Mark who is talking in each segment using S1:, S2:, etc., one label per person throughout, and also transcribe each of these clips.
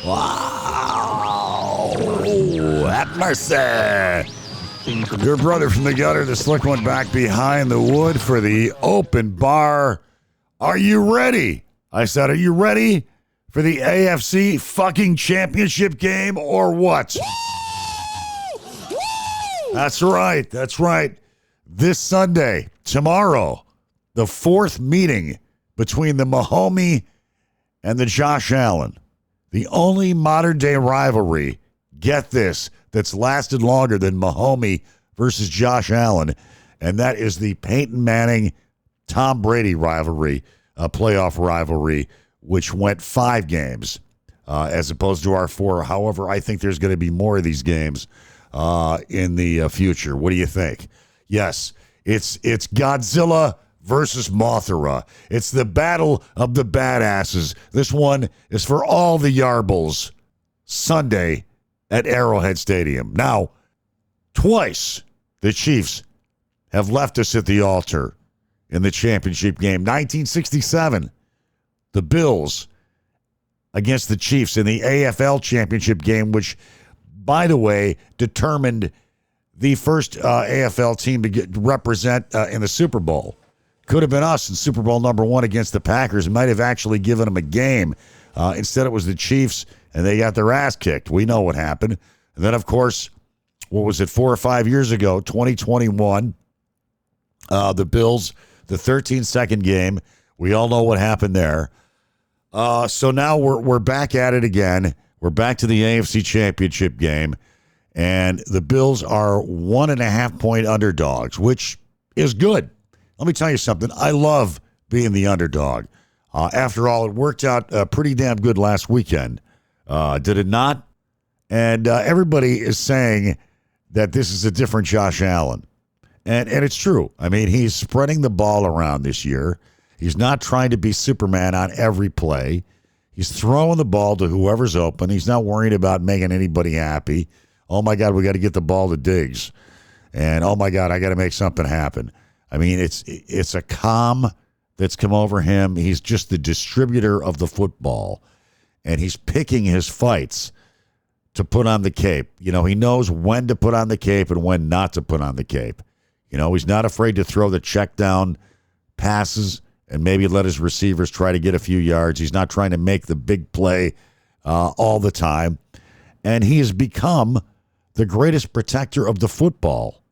S1: Wow. Have mercy. Your brother from the gutter, the slick one, back behind the wood for the open bar. Are you ready? I said, are you ready for the AFC fucking championship game or what? That's right. That's right. This Sunday, tomorrow, the fourth meeting between the Mahomes and the Josh Allen. The only modern day rivalry, get this, that's lasted longer than Mahomes versus Josh Allen, and that is the Peyton Manning-Tom Brady rivalry, a playoff rivalry, which went 5 games as opposed to our 4. However, I think there's going to be more of these games in the future. What do you think? Yes, it's Godzilla versus Mothra. It's the battle of the badasses. This one is for all the Yarbles. Sunday at Arrowhead Stadium. Now, twice the Chiefs have left us at the altar in the championship game. 1967, the Bills against the Chiefs in the AFL championship game, which, by the way, determined the first AFL team to represent in the Super Bowl. Could have been us in Super Bowl number 1 against the Packers. Might have actually given them a game. Instead, it was the Chiefs, and they got their ass kicked. We know what happened. And then, of course, what was it, 4 or 5 years ago, 2021, the Bills, the 13-second game. We all know what happened there. So now we're back at it again. We're back to the AFC Championship game, and the Bills are 1.5-point underdogs, which is good. Let me tell you something. I love being the underdog. After all, it worked out pretty damn good last weekend. Did it not? And everybody is saying that this is a different Josh Allen. And it's true. I mean, he's spreading the ball around this year. He's not trying to be Superman on every play. He's throwing the ball to whoever's open. He's not worrying about making anybody happy. Oh, my God, we got to get the ball to Diggs. And, oh, my God, I got to make something happen. I mean, it's a calm that's come over him. He's just the distributor of the football, and he's picking his fights to put on the cape. You know, he knows when to put on the cape and when not to put on the cape. You know, he's not afraid to throw the check down passes and maybe let his receivers try to get a few yards. He's not trying to make the big play all the time, and he has become the greatest protector of the football.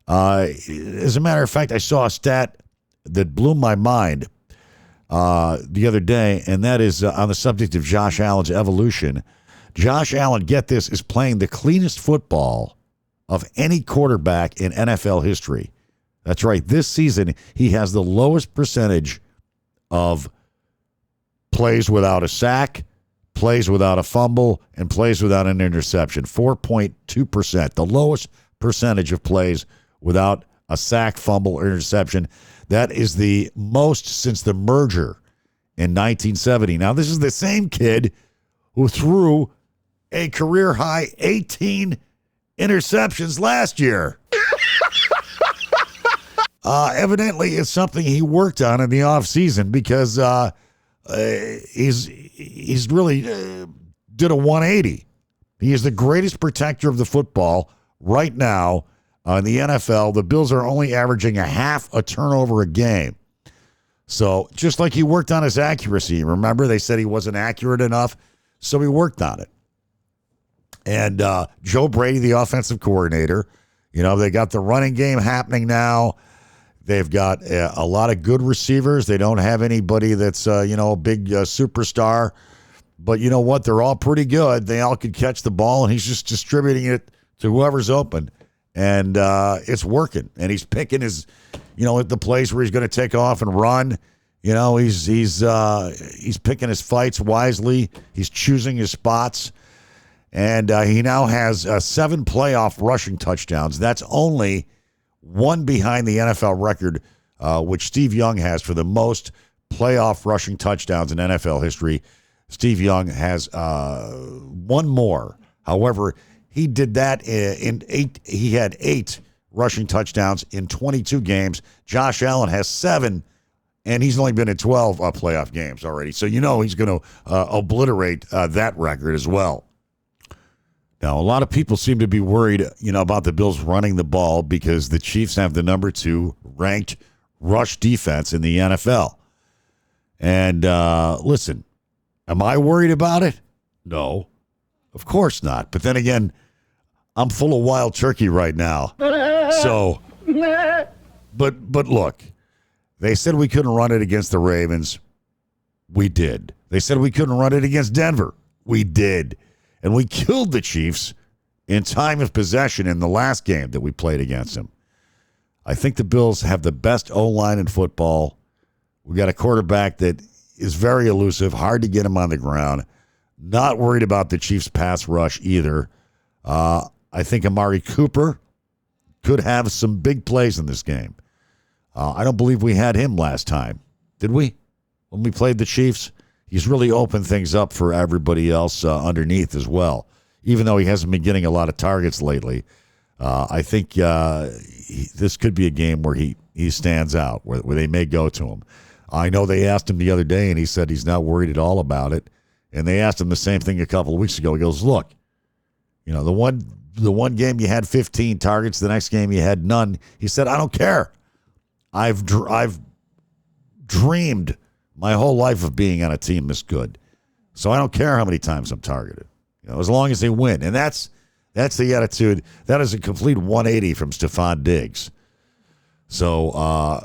S1: As a matter of fact, I saw a stat that blew my mind the other day, and that is on the subject of Josh Allen's evolution. Josh Allen, get this, is playing the cleanest football of any quarterback in NFL history. That's right. This season, he has the lowest percentage of plays without a sack, plays without a fumble, and plays without an interception. 4.2%, the lowest percentage of plays without a sack, fumble, or interception. That is the most since the merger in 1970. Now, this is the same kid who threw a career-high 18 interceptions last year. Evidently, it's something he worked on in the offseason because he's really did a 180. He is the greatest protector of the football right now. In the NFL, the Bills are only averaging a half a turnover a game. So just like he worked on his accuracy, remember they said he wasn't accurate enough, so he worked on it. And Joe Brady, the offensive coordinator, you know, they got the running game happening now. They've got a lot of good receivers. They don't have anybody that's, a big superstar. But you know what? They're all pretty good. They all can catch the ball, and he's just distributing it to whoever's open. And it's working. And he's picking his, the place where he's going to take off and run. You know, he's picking his fights wisely. He's choosing his spots. And he now has 7 playoff rushing touchdowns. That's only one behind the NFL record, which Steve Young has for the most playoff rushing touchdowns in NFL history. Steve Young has one more. However, he did that in 8. He had 8 rushing touchdowns in 22 games. Josh Allen has 7 And he's only been in 12 playoff games already. So he's going to obliterate that record as well. Now, a lot of people seem to be worried, about the Bills running the ball because the Chiefs have the number 2 ranked rush defense in the NFL. And listen, am I worried about it? No, of course not. But then again, I'm full of wild turkey right now. So, but look, they said we couldn't run it against the Ravens. We did. They said we couldn't run it against Denver. We did. And we killed the Chiefs in time of possession in the last game that we played against them. I think the Bills have the best O-line in football. We got a quarterback that is very elusive, hard to get him on the ground. Not worried about the Chiefs' pass rush either. I think Amari Cooper could have some big plays in this game. I don't believe we had him last time. Did we? When we played the Chiefs? He's really opened things up for everybody else underneath as well. Even though he hasn't been getting a lot of targets lately, I think this could be a game where he stands out, where they may go to him. I know they asked him the other day, and he said he's not worried at all about it. And they asked him the same thing a couple of weeks ago. He goes, look, the one game you had 15 targets, the next game you had none. He said, I don't care. I've dreamed my whole life of being on a team this good. So I don't care how many times I'm targeted, as long as they win. And that's the attitude. That is a complete 180 from Stephon Diggs. So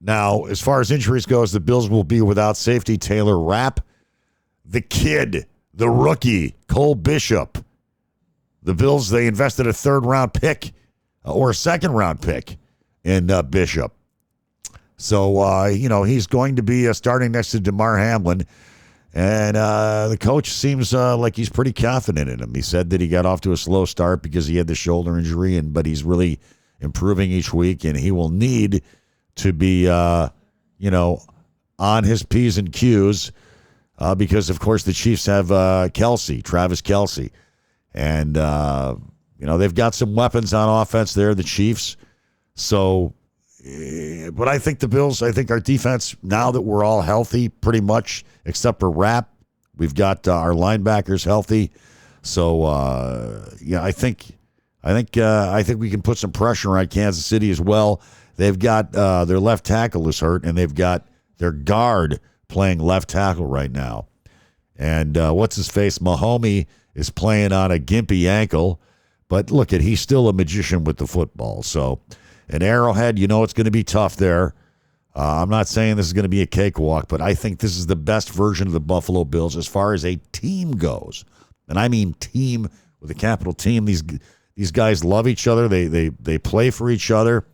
S1: now, as far as injuries goes, the Bills will be without safety Taylor Rapp, the kid, the rookie, Cole Bishop. The Bills, they invested a third-round pick or a second-round pick in Bishop. So, he's going to be starting next to DeMar Hamlin. And the coach seems like he's pretty confident in him. He said that he got off to a slow start because he had the shoulder injury, but he's really improving each week, and he will need to be, on his P's and Q's because, of course, the Chiefs have Travis Kelce. And, they've got some weapons on offense there, the Chiefs. So, but I think the Bills, our defense, now that we're all healthy pretty much, except for Rapp, we've got our linebackers healthy. So, I think we can put some pressure on Kansas City as well. They've got their left tackle is hurt, and they've got their guard playing left tackle right now. And what's-his-face, Mahomey, is playing on a gimpy ankle. But look, he's still a magician with the football. So, an Arrowhead, it's going to be tough there. I'm not saying this is going to be a cakewalk, but I think this is the best version of the Buffalo Bills as far as a team goes. And I mean team with a capital team. These guys love each other. They play for each other.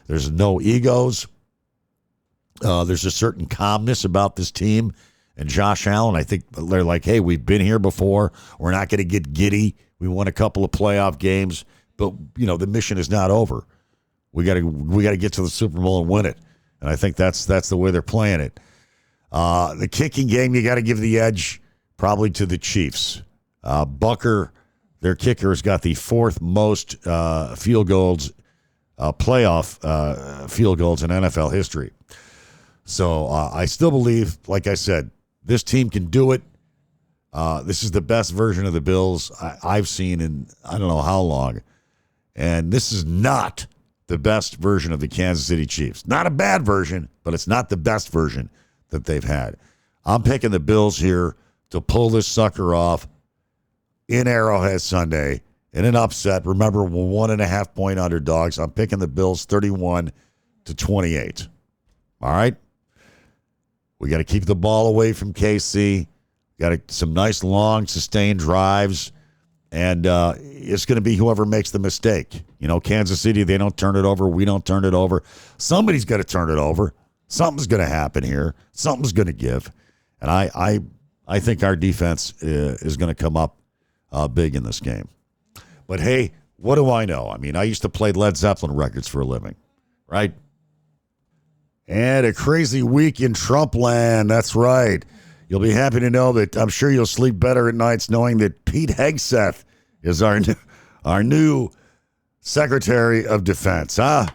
S1: There's no egos. There's a certain calmness about this team. And Josh Allen, I think they're like, hey, we've been here before. We're not going to get giddy. We won a couple of playoff games, but the mission is not over. We got to get to the Super Bowl and win it. And I think that's the way they're playing it. The kicking game, you got to give the edge probably to the Chiefs. Bucker, their kicker, has got the 4th most field goals, playoff field goals in NFL history. So I still believe, like I said, this team can do it. This is the best version of the Bills I've seen in I don't know how long. And this is not the best version of the Kansas City Chiefs. Not a bad version, but it's not the best version that they've had. I'm picking the Bills here to pull this sucker off in Arrowhead Sunday in an upset. Remember, we're 1.5-point underdogs. I'm picking the Bills 31-28. All right? We got to keep the ball away from KC. Got some nice, long, sustained drives. And it's going to be whoever makes the mistake. Kansas City, they don't turn it over. We don't turn it over. Somebody's got to turn it over. Something's going to happen here. Something's going to give. And I think our defense is going to come up big in this game. But, hey, what do I know? I mean, I used to play Led Zeppelin records for a living, right? And a crazy week in Trump land. That's right. You'll be happy to know that I'm sure you'll sleep better at nights knowing that Pete Hegseth is our new Secretary of Defense, huh?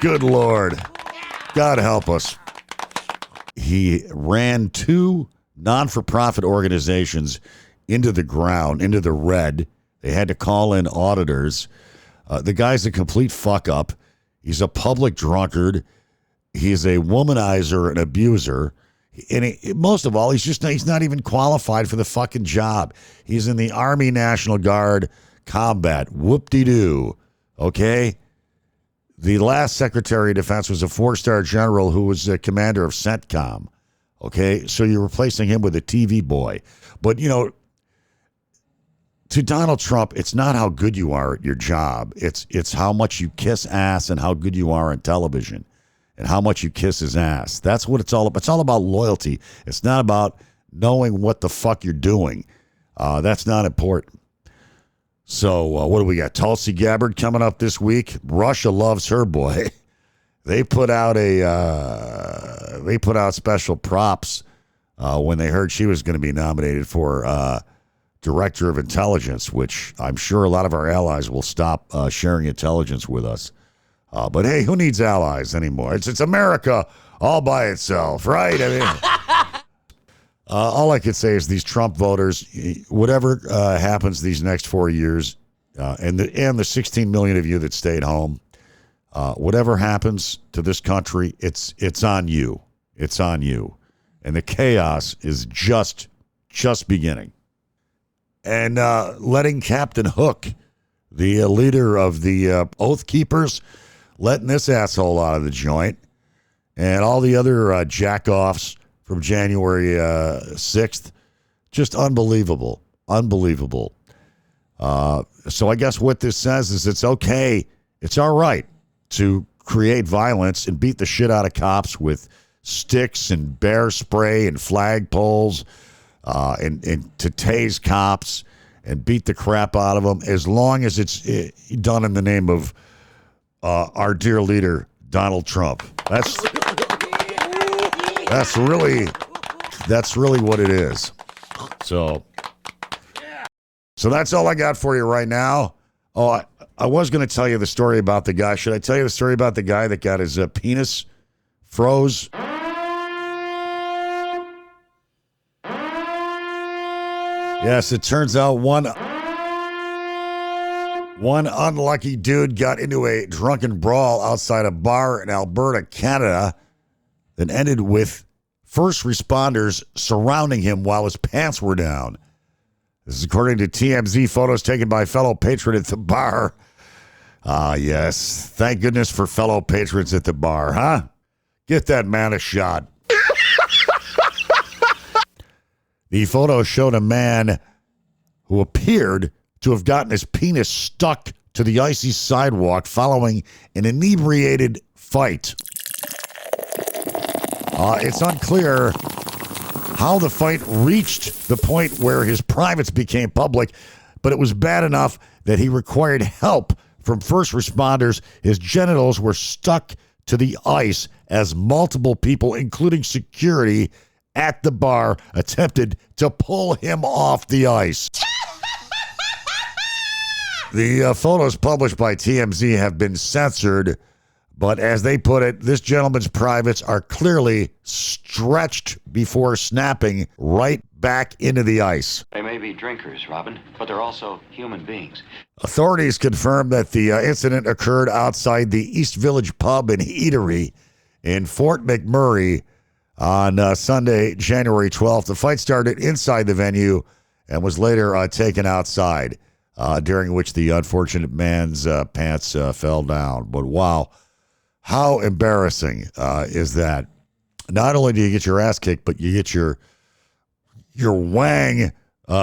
S1: Good Lord. God help us. He ran 2 non-for-profit organizations into the ground, into the red. They had to call in auditors. The guy's a complete fuck-up. He's a public drunkard. He's a womanizer and abuser. And most of all, he's not even qualified for the fucking job. He's in the Army National Guard combat. Whoop-de-doo. Okay? The last Secretary of Defense was a 4-star general who was the commander of CENTCOM. Okay? So you're replacing him with a TV boy. But, to Donald Trump, it's not how good you are at your job. It's how much you kiss ass and how good you are on television and how much you kiss his ass. That's what it's all about. It's all about loyalty. It's not about knowing what the fuck you're doing. That's not important. So what do we got? Tulsi Gabbard coming up this week. Russia loves her, boy. They put out special props when they heard she was going to be nominated for Director of Intelligence, which I'm sure a lot of our allies will stop sharing intelligence with us. But hey, who needs allies anymore? It's America all by itself, right? I mean, all I could say is these Trump voters, whatever happens these next 4 years, and the 16 million of you that stayed home, whatever happens to this country, it's on you. It's on you, and the chaos is just beginning. And letting Captain Hook, the leader of the Oath Keepers, letting this asshole out of the joint, and all the other jack-offs from January 6th, just unbelievable. Unbelievable. So I guess what this says is it's okay, it's all right to create violence and beat the shit out of cops with sticks and bear spray and flagpoles, and to tase cops and beat the crap out of them, as long as it's done in the name of our dear leader, Donald Trump. That's really what it is. So that's all I got for you right now. Oh, I was going to tell you the story about the guy. Should I tell you the story about the guy that got his penis froze? Yes, it turns out one unlucky dude got into a drunken brawl outside a bar in Alberta, Canada, that ended with first responders surrounding him while his pants were down. This is according to TMZ photos taken by fellow patron at the bar. Yes. Thank goodness for fellow patrons at the bar, huh? Get that man a shot. The photo showed a man who appeared to have gotten his penis stuck to the icy sidewalk following an inebriated fight. It's unclear how the fight reached the point where his privates became public, but it was bad enough that he required help from first responders. His genitals were stuck to the ice as multiple people, including security at the bar, attempted to pull him off the ice. The photos published by TMZ have been censored, but as they put it, this gentleman's privates are clearly stretched before snapping right back into the ice.
S2: They may be drinkers, Robin, but they're also human beings.
S1: Authorities confirmed that the incident occurred outside the East Village Pub and Eatery in Fort McMurray on Sunday, January 12th. The fight started inside the venue and was later taken outside, during which the unfortunate man's pants fell down. But wow, how embarrassing is that? Not only do you get your ass kicked, but you get your wang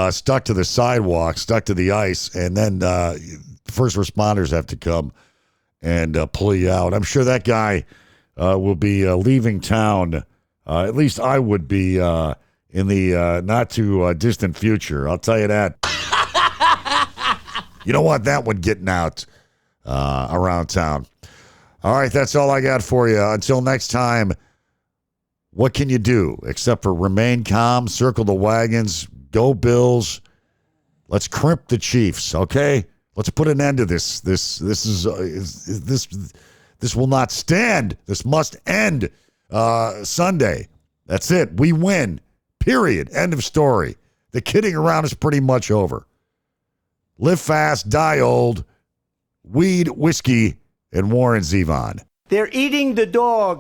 S1: stuck to the sidewalk, stuck to the ice, and then first responders have to come and pull you out. I'm sure that guy will be leaving town. At least I would be in the not too distant future. I'll tell you that. You don't want that one getting out around town. All right, that's all I got for you. Until next time, what can you do except for remain calm, circle the wagons, go Bills. Let's crimp the Chiefs, okay? Let's put an end to this. This This will not stand. This must end Sunday. That's it. We win. Period. End of story. The kidding around is pretty much over. Live fast, die old. Weed, whiskey, and Warren Zevon.
S3: They're eating the dog.